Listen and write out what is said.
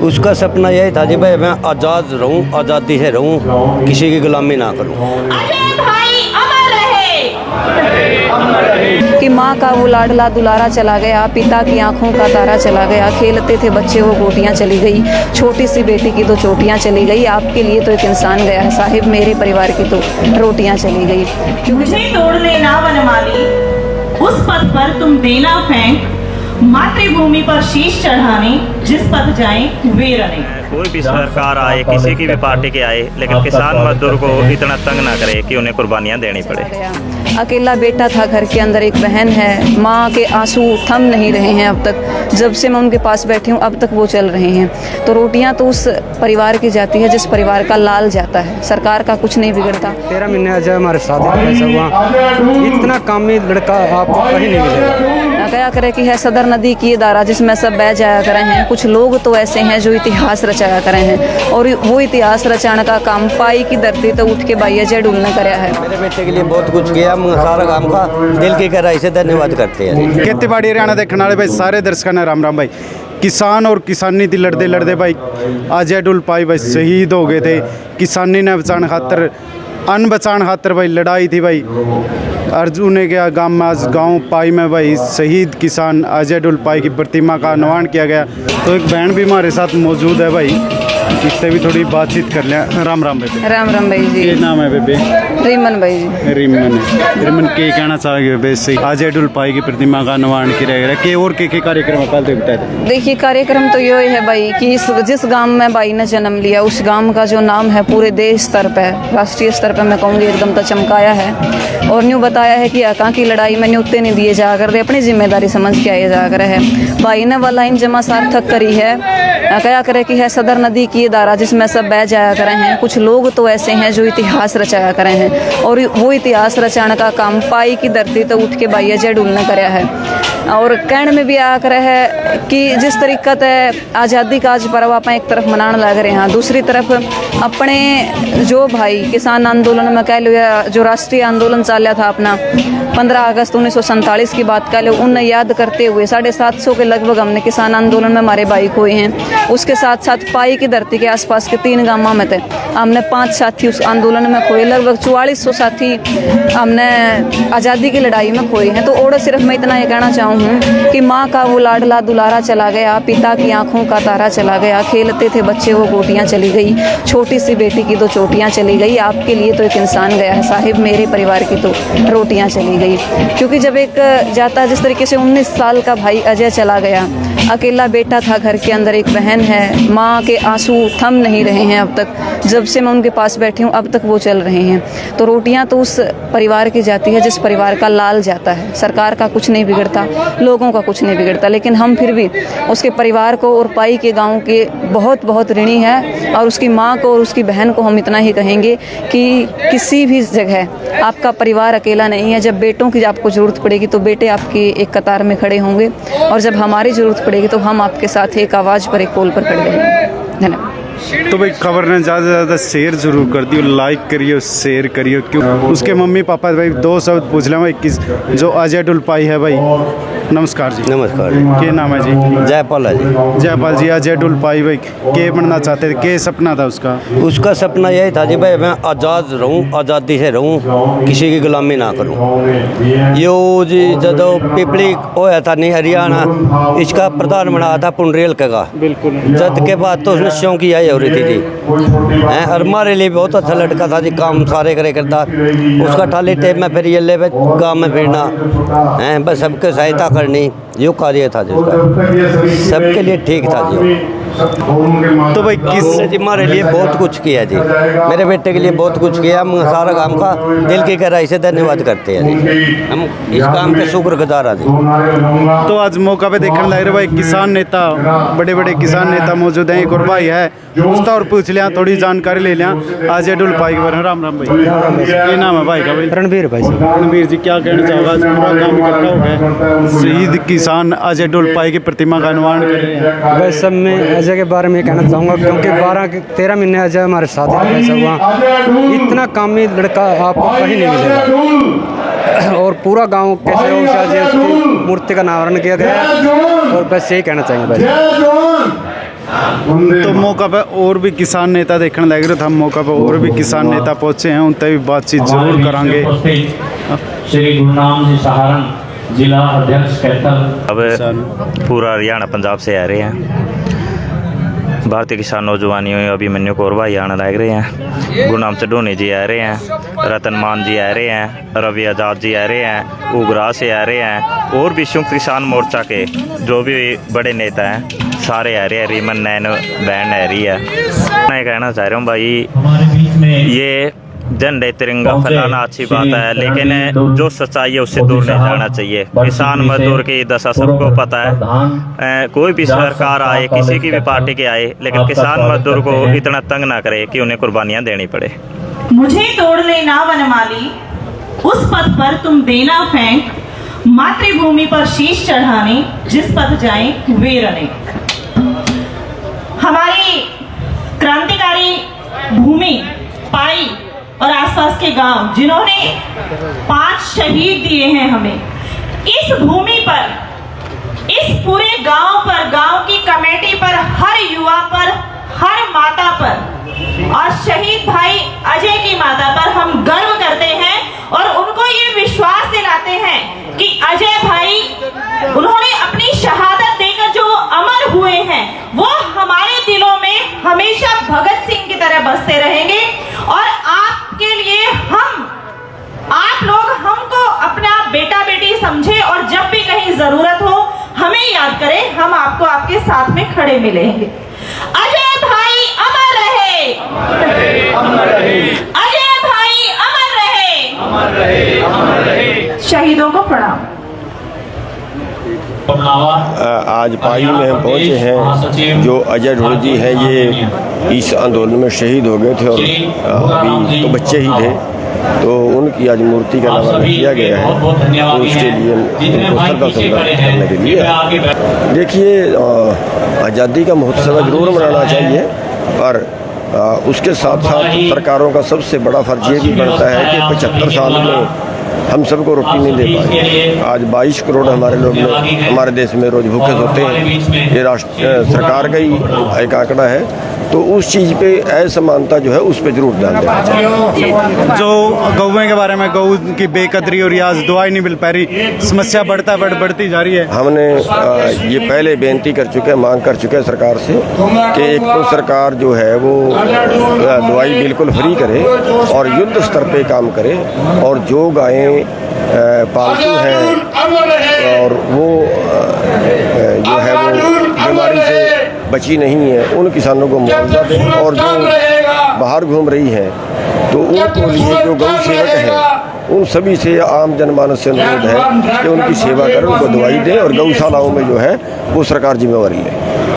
उसका सपना यही था जी भाई मैं आज़ाद रहूं, आज़ादी से रहूं, किसी की गुलामी ना करूं। कि माँ का वो लाडला दुलारा चला गया, पिता की आंखों का तारा चला गया, खेलते थे बच्चे वो गोटियाँ चली गई, छोटी सी बेटी की दो चोटियाँ चली गई, आपके लिए तो एक इंसान गया है साहिब, मेरे परिवार की तो रोटियाँ चली गई। मुझे तोड़ने ना वनमाली, उस पथ पर तुम देना फेंक, मातृभूमि पर शीश चढ़ाने जिस पथ जाएं वे रने। कोई भी सरकार आए, किसी की भी पार्टी के आए, लेकिन किसान मजदूर को इतना तंग ना करे कि उन्हें कुर्बानियां देनी पड़े। अकेला बेटा था घर के अंदर, एक बहन है, माँ के आंसू थम नहीं रहे हैं अब तक, जब से मैं उनके पास बैठी हूँ अब तक वो चल रहे हैं। तो रोटियाँ तो उस परिवार की जाती है जिस परिवार का लाल जाता है, सरकार का कुछ नहीं बिगड़ता। 13 महीने आज हमारे साथ हुआ, इतना कामी लड़का आपको कहीं नहीं मिलेगा। क्या करे कि है सदर नदी की धारा जिसमें सब बह जाया करे हैं, कुछ लोग तो ऐसे हैं जो इतिहास रचाया करे हैं, और वो इतिहास रचाने का काम पाई की धरती तो उठ के बाइया जय डुलने कराया है। मेरे बेटे के लिए बहुत कुछ किया, सारा काम का दिल की गहराई से धन्यवाद करते हैं। खेतीबाड़ी हरियाणा देखने वाले भाई सारे दर्शकों ने राम राम भाई। किसान और किसानी थी लड़ते लड़ते भाई अजय डुल पाई भाई शहीद हो गए थे। किसानी ने बचाने खातर, अन्न बचाने खातर भाई लड़ाई थी भाई। अर्जुन ने गया गांव में, आज गांव पाई में भाई शहीद किसान अजय डुल पाई की प्रतिमा का अनावरण किया गया। तो एक बहन भी हमारे साथ मौजूद है भाई, इससे भी थोड़ी बातचीत कर लें। राम राम बेबे। राम राम भाई जी। ये नाम है बेबे? रीमन भाई जी। रिमन है। रिमन के कहना चाहोगे बेबे से अजय डुल पाई की प्रतिमा का अनावरण किया गया के और के कार्यक्रम पहले बताए थे? देखिए कार्यक्रम तो ये है भाई कि जिस गांव में भाई ने जन्म लिया उस गांव का जो नाम है पूरे देश स्तर पर, राष्ट्रीय स्तर पर मैं कहूँगी एकदम तो चमकाया है, और न्यू बताया है कि आका की लड़ाई में न्यूते नहीं दिए जा कर, अपनी जिम्मेदारी समझ के आए जा कर है। भाई ने वाला इन जमा सार्थक करी है, क्या करे कि है सदर नदी की धारा जिसमें सब बह जाया करे हैं, कुछ लोग तो ऐसे हैं जो इतिहास रचाया करे हैं, और वो इतिहास रचाने का काम पाई की धरती तो उठ के बाइया जय डुलने कराया है। और कहने में भी आ कर है कि जिस तरीका से आज़ादी का आज पर्व आप एक तरफ मनाने लग रहे हैं, दूसरी तरफ अपने जो भाई किसान आंदोलन में कह लिया, जो राष्ट्रीय आंदोलन चला था अपना 15 अगस्त 1947 की बात कह लो, उन्हें याद करते हुए 750 के लगभग हमने किसान आंदोलन में हमारे भाई खोए हैं। उसके साथ साथ पाई की धरती के आसपास के 3 गाँव में थे, हमने 5 साथी उस आंदोलन में खोए, लगभग 4400 साथी हमने आज़ादी की लड़ाई में खोए हैं। तो और सिर्फ मैं इतना ये कहना चाहूँ कि माँ का वो लाडला दुलारा चला गया, पिता की आंखों का तारा चला गया, खेलते थे बच्चे वो गोटियाँ चली गई, छोटी सी बेटी की 2 चोटियाँ चली गई, आपके लिए तो एक इंसान गया है साहिब, मेरे परिवार की तो रोटियाँ चली गई। क्योंकि जब एक जाता जिस तरीके से 19 साल का भाई अजय चला गया, अकेला बेटा था घर के अंदर, एक बहन है, माँ के आंसू थम नहीं रहे हैं अब तक, जब से मैं उनके पास बैठी हूँ अब तक वो चल रहे हैं। तो रोटियाँ तो उस परिवार की जाती है जिस परिवार का लाल जाता है, सरकार का कुछ नहीं बिगड़ता, लोगों का कुछ नहीं बिगड़ता, लेकिन हम फिर भी उसके परिवार को और पाई के गांव के बहुत बहुत ऋणी हैं। और उसकी माँ को और उसकी बहन को हम इतना ही कहेंगे कि किसी भी जगह आपका परिवार अकेला नहीं है। जब बेटों की आपको ज़रूरत पड़ेगी तो बेटे आपकी एक कतार में खड़े होंगे, और जब हमारी ज़रूरत पड़ेगी तो हम आपके साथ एक आवाज़ पर, एक कॉल पर खड़े रहेंगे। धन्यवाद। तो भाई खबर ने ज़्यादा से ज़्यादा शेयर जरूर कर दियो, लाइक करियो, शेयर करियो। क्यों उसके मम्मी पापा भाई 2 शब्द पूछ लें भाई, किस जो अजय डुल पाई है भाई। नमस्कार जी। नमस्कार। क्या नाम है जी? जयपाल है जी। जयपाल जी, अजय डुल पाई भाई के बनना चाहते थे, के सपना था उसका? उसका सपना यही था जी भाई मैं आज़ाद रहूं, आज़ादी से रहूं, किसी की गुलामी ना करूं। यो जी जदों पिपली होया था नहीं हरियाणा, इसका प्रधान बनाया था पुंडरीक का। बिल्कुल। जद के बाद तो उसने शौक यही हो रही थी जी, और हमारे लिए बहुत अच्छा लड़का था जी, काम सारे करे करता। उसका खाली टाइम में फिर ये ले गाँव में फिरना है, बस सबके सहायता करनी, यो कार्य था जिसका, सबके लिए ठीक था जी। तो भाई किस जी हमारे लिए बहुत कुछ किया जी, मेरे बेटे के लिए बहुत कुछ किया, हम सारा काम का दिल की गहराई से धन्यवाद करते हैं जी, हम इस काम के शुक्रगुजार हैं जी। तो आज मौका पे देखने लग रहे भाई किसान नेता, बड़े बड़े किसान नेता मौजूद हैं। एक और भाई है, उसका और पूछ लिया, थोड़ी जानकारी ले लिया अजय डुल पाई के बारे में। राम राम भाई। ये नाम है भाई का? भाई रणबीर भाई। रणबीर जी, क्या कहना चाहोगे? आज पूरा गाँव इकट्ठा हो गया, शहीद किसान अजय डुल पाई की प्रतिमा का अनावरण कर रहे हैं। भाई सब मैं अजय के बारे में कहना चाहूँगा, क्योंकि 13 महीने अजय हमारे साथ हुआ, इतना कामी लड़का आपको कहीं नहीं मिलेगा, और पूरा गांव के सहयोग से अजय उसकी मूर्ति का अनावरण किया गया है। और बस यही कहना चाहेंगे भाई। तो मौका पे और भी किसान नेता देखने लग रहे थे, हम मौका पे और भी किसान नेता पहुँचे हैं, उनसे भी बातचीत जरूर करांगे। श्री गुरुनाम जी सहारण जिला अध्यक्ष कैथल। अब पूरा हरियाणा पंजाब से आ रहे हैं। भारतीय किसान नौजवानी अभिमन्यु कौर भाई आने लग रहे हैं, गुरनाम चढ़ोनी जी आ रहे हैं, रतन मान जी आ रहे हैं, रवि आज़ाद जी आ रहे हैं, उगरा से आ रहे हैं, और भी संयुक्त किसान मोर्चा के जो भी बड़े नेता हैं सारे आ रहे हैं। रीमन नैन बहन आ रही है। मैं कहना चाह रहा हूँ भाई, ये झंडे तिरंगा फैलाना अच्छी बात है, लेकिन जो सच्चाई है उससे दूर नहीं जाना चाहिए। किसान मजदूर की दशा सबको पता है। कोई भी सरकार आए, किसी की भी पार्टी के आए, लेकिन किसान मजदूर को इतना तंग ना करे कि उन्हें कुर्बानियां देनी पड़े। मुझे तोड़ ले ना वनमाली, उस पथ पर तुम देना फेंक, मातृभूमि पर शीश चढ़ाने जिस पथ जाए वीर अनेक। हमारी क्रांतिकारी भूमि पाई और आसपास के गांव जिन्होंने 5 शहीद दिए हैं हमें, इस भूमि पर, इस पूरे गांव पर, गांव की कमेटी पर, हर युवा पर, हर माता पर और शहीद भाई अजय की माता पर हम गर्व करते हैं और उनको ये विश्वास दिलाते हैं कि अजय भाई, उन्होंने अपनी शहादत देकर जो अमर हुए हैं वो हमारे दिलों में हमेशा भगत सिंह की तरह बसते रहेंगे। और आपके लिए आप लोग हमको अपना बेटा बेटी समझे और जब भी कहीं जरूरत हो हमें याद करें, हम आपको आपके साथ में खड़े मिलेंगे। अजय भाई अमर रहे, अजय भाई अमर रहे। शहीदों को प्रणाम। आज पाई में हम पहुँचे हैं। जो अजय ढोल जी हैं ये इस आंदोलन में शहीद हो गए थे और अभी तो बच्चे ही थे, तो उनकी आज मूर्ति का नाम किया गया है, तो उसके लिए उनको श्रद्धासुमन करने के लिए। देखिए, आज़ादी का महोत्सव जरूर मनाना चाहिए, पर उसके साथ साथ सरकारों का सबसे बड़ा फर्ज ये भी बनता है कि 75 साल में हम सबको रोटी नहीं दे पाए। आज 22 करोड़ हमारे लोग हमारे देश में रोज भूखे सोते हैं, ये राष्ट्र सरकार का ही एक आंकड़ा है। तो उस चीज़ पे असमानता जो है उस पर जरूर ध्यान देना चाहिए। जो गौवें के बारे में, गौ की बेकदरी और आज दवाई नहीं मिल पा रही, समस्या बढ़ती जा रही है। हमने ये पहले बेनती कर चुके हैं, मांग कर चुके हैं सरकार से कि एक तो सरकार जो है वो दवाई बिल्कुल फ्री करे और युद्ध स्तर पे काम करे, और जो गायें पालतू हैं और वो जो है वो बीमारी से बची नहीं है, उन किसानों को मुआवजा दें, और जो बाहर घूम रही हैं तो उनको लिए जो गौ सेवक हैं उन सभी से आम जनमानस से अनुरोध है कि उनकी सेवा करें, उनको दवाई दें और गौशालाओं में जो है वो सरकार जिम्मेवारी ले।